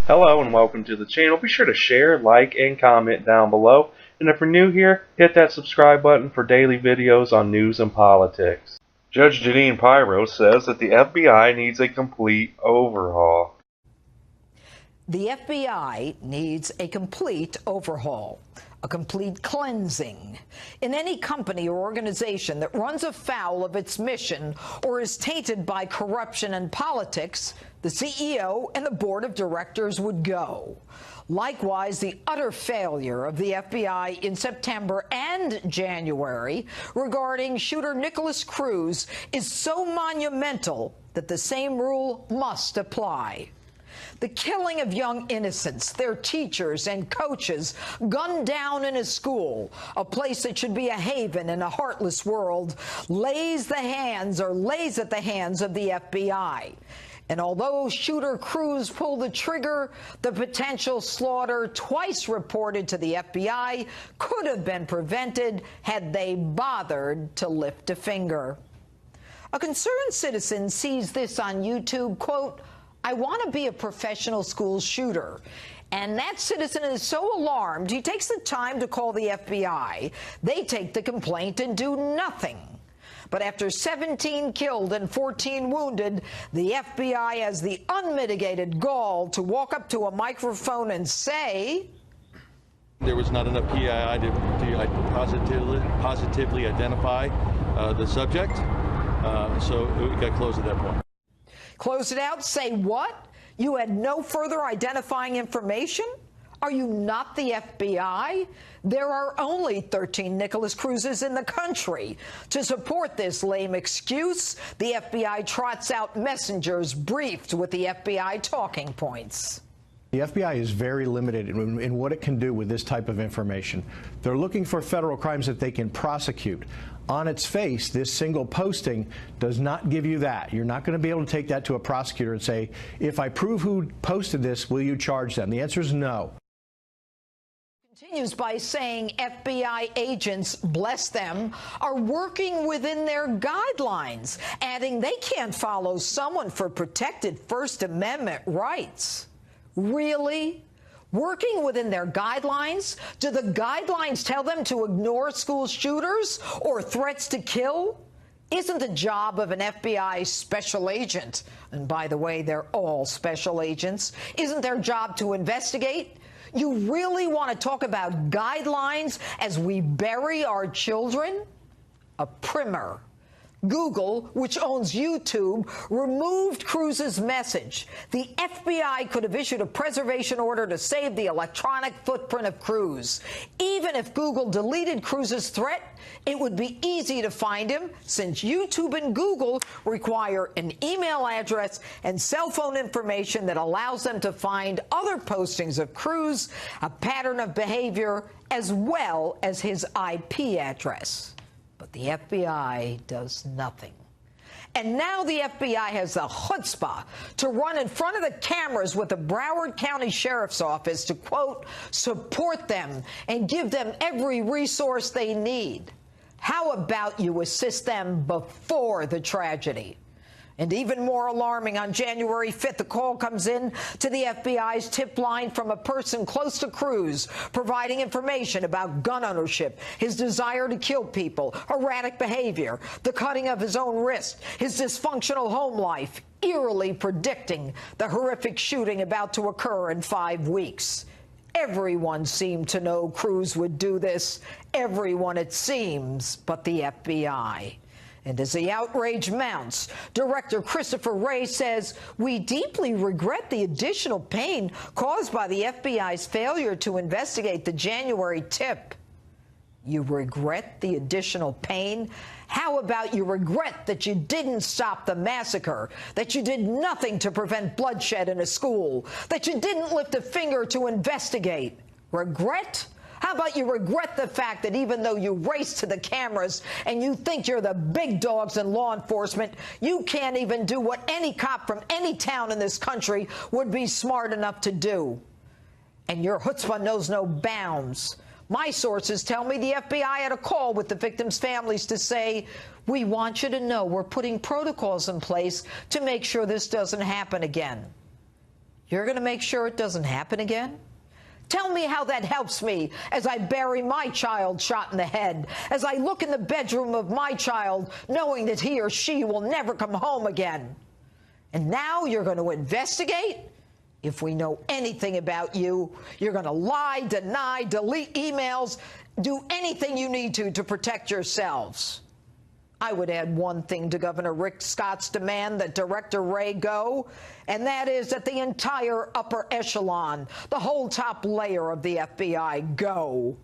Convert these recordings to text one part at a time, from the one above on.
Hello and welcome to the channel. Be sure to share, like, and comment down below. And if you're new here, hit that subscribe button for daily videos on news and politics. Judge Jeanine Pirro says that the FBI needs a complete overhaul. The FBI needs a complete overhaul, a complete cleansing. In any company or organization that runs afoul of its mission or is tainted by corruption and politics, the CEO and the board of directors would go. Likewise, the utter failure of the FBI in September and January regarding shooter Nikolas Cruz is so monumental that the same rule must apply. The killing of young innocents, their teachers and coaches, gunned down in a school, a place that should be a haven in a heartless world, lays at the hands of the FBI. And although shooter Cruz pulled the trigger, the potential slaughter, twice reported to the FBI, could have been prevented had they bothered to lift a finger. A concerned citizen sees this on YouTube, quote, "I want to be a professional school shooter." And that citizen is so alarmed, he takes the time to call the FBI. They take the complaint and do nothing. But after 17 killed and 14 wounded, the FBI has the unmitigated gall to walk up to a microphone and say, there was not enough PII to positively identify the subject, so it got closed at that point. Close it out? Say what? You had no further identifying information? Are you not the FBI? There are only 13 Nikolas Cruzes in the country. To support this lame excuse, the FBI trots out messengers briefed with the FBI talking points. The FBI is very limited in what it can do with this type of information. They're looking for federal crimes that they can prosecute. On its face, this single posting does not give you that. You're not going to be able to take that to a prosecutor and say, if I prove who posted this, will you charge them? The answer is no. Continues by saying FBI agents, bless them, are working within their guidelines, adding they can't follow someone for protected First Amendment rights. Really? Working within their guidelines? Do the guidelines tell them to ignore school shooters or threats to kill? Isn't the job of an FBI special agent, and by the way, they're all special agents, isn't their job to investigate? You really want to talk about guidelines as we bury our children? A primer. Google, which owns YouTube, removed Cruz's message. The FBI could have issued a preservation order to save the electronic footprint of Cruz. Even if Google deleted Cruz's threat, it would be easy to find him, since YouTube and Google require an email address and cell phone information that allows them to find other postings of Cruz, a pattern of behavior, as well as his IP address. But the FBI does nothing. And now the FBI has the chutzpah to run in front of the cameras with the Broward County Sheriff's Office to, quote, support them and give them every resource they need. How about you assist them before the tragedy? And even more alarming, on January 5th, the call comes in to the FBI's tip line from a person close to Cruz, providing information about gun ownership, his desire to kill people, erratic behavior, the cutting of his own wrist, his dysfunctional home life, eerily predicting the horrific shooting about to occur in 5 weeks. Everyone seemed to know Cruz would do this. Everyone, it seems, but the FBI. And as the outrage mounts, Director Christopher Wray says, we deeply regret the additional pain caused by the FBI's failure to investigate the January tip. You regret the additional pain? How about you regret that you didn't stop the massacre, that you did nothing to prevent bloodshed in a school, that you didn't lift a finger to investigate? Regret? How about you regret the fact that even though you race to the cameras and you think you're the big dogs in law enforcement, you can't even do what any cop from any town in this country would be smart enough to do? And your chutzpah knows no bounds. My sources tell me the FBI had a call with the victims' families to say, we want you to know we're putting protocols in place to make sure this doesn't happen again. You're going to make sure it doesn't happen again? Tell me how that helps me as I bury my child shot in the head, as I look in the bedroom of my child knowing that he or she will never come home again. And now you're going to investigate? If we know anything about you, you're going to lie, deny, delete emails, do anything you need to protect yourselves. I would add one thing to Governor Rick Scott's demand that Director Wray go, and that is that the entire upper echelon, the whole top layer of the FBI, go.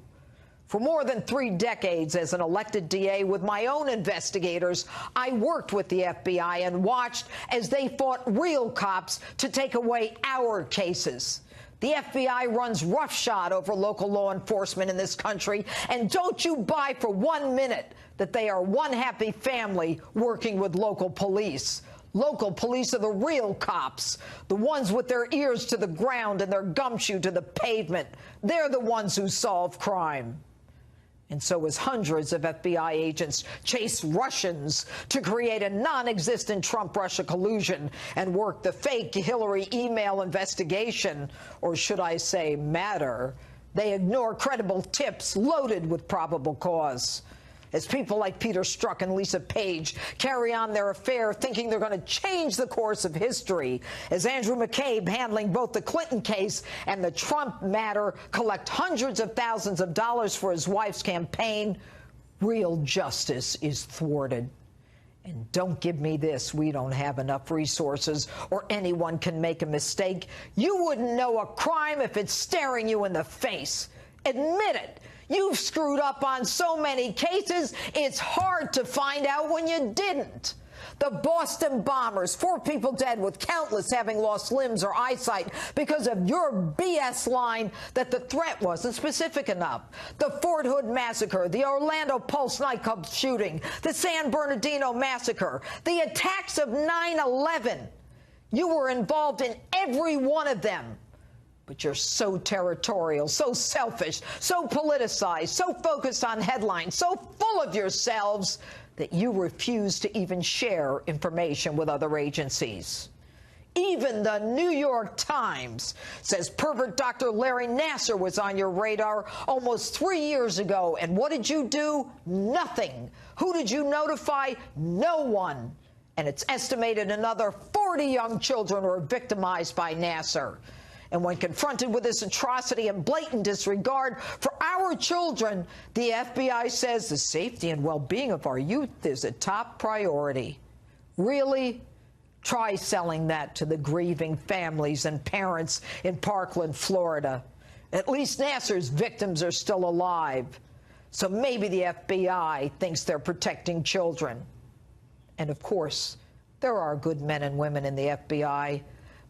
For more than 3 decades as an elected DA with my own investigators, I worked with the FBI and watched as they fought real cops to take away our cases. The FBI runs roughshod over local law enforcement in this country, and don't you buy for 1 minute that they are one happy family working with local police. Local police are the real cops, the ones with their ears to the ground and their gumshoe to the pavement. They're the ones who solve crime. And so as hundreds of FBI agents chase Russians to create a non-existent Trump-Russia collusion and work the fake Hillary email investigation, or should I say matter, they ignore credible tips loaded with probable cause. As people like Peter Strzok and Lisa Page carry on their affair thinking they're going to change the course of history, as Andrew McCabe, handling both the Clinton case and the Trump matter, collect hundreds of thousands of dollars for his wife's campaign, real justice is thwarted. And don't give me this, we don't have enough resources or anyone can make a mistake. You wouldn't know a crime if it's staring you in the face. Admit it. You've screwed up on so many cases, it's hard to find out when you didn't. The Boston bombers, 4 people dead with countless having lost limbs or eyesight because of your BS line that the threat wasn't specific enough. The Fort Hood massacre, the Orlando Pulse nightclub shooting, the San Bernardino massacre, the attacks of 9/11. You were involved in every one of them. But you're so territorial, so selfish, so politicized, so focused on headlines, so full of yourselves that you refuse to even share information with other agencies. Even the New York Times says pervert Dr. Larry Nassar was on your radar almost 3 years ago. And what did you do? Nothing. Who did you notify? No one. And it's estimated another 40 young children were victimized by Nassar. And when confronted with this atrocity and blatant disregard for our children, the FBI says the safety and well-being of our youth is a top priority. Really? Try selling that to the grieving families and parents in Parkland, Florida. At least Nassar's victims are still alive. So maybe the FBI thinks they're protecting children. And of course, there are good men and women in the FBI.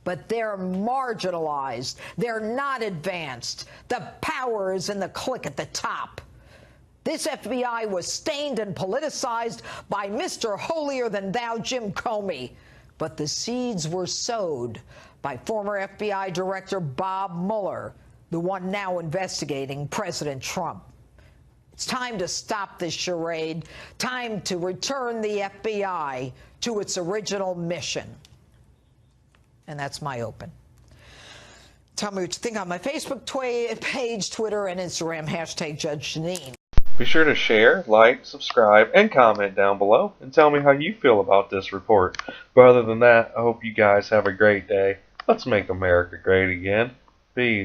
But they're marginalized. They're not advanced. The power is in the clique at the top. This FBI was stained and politicized by Mr. Holier-than-thou Jim Comey. But the seeds were sowed by former FBI Director Bob Mueller, the one now investigating President Trump. It's time to stop this charade. Time to return the FBI to its original mission. And that's my open. Tell me what you think on my Facebook page, Twitter, and Instagram, hashtag Judge Jeanine. Be sure to share, like, subscribe, and comment down below, and tell me how you feel about this report. But other than that, I hope you guys have a great day. Let's make America great again. Peace.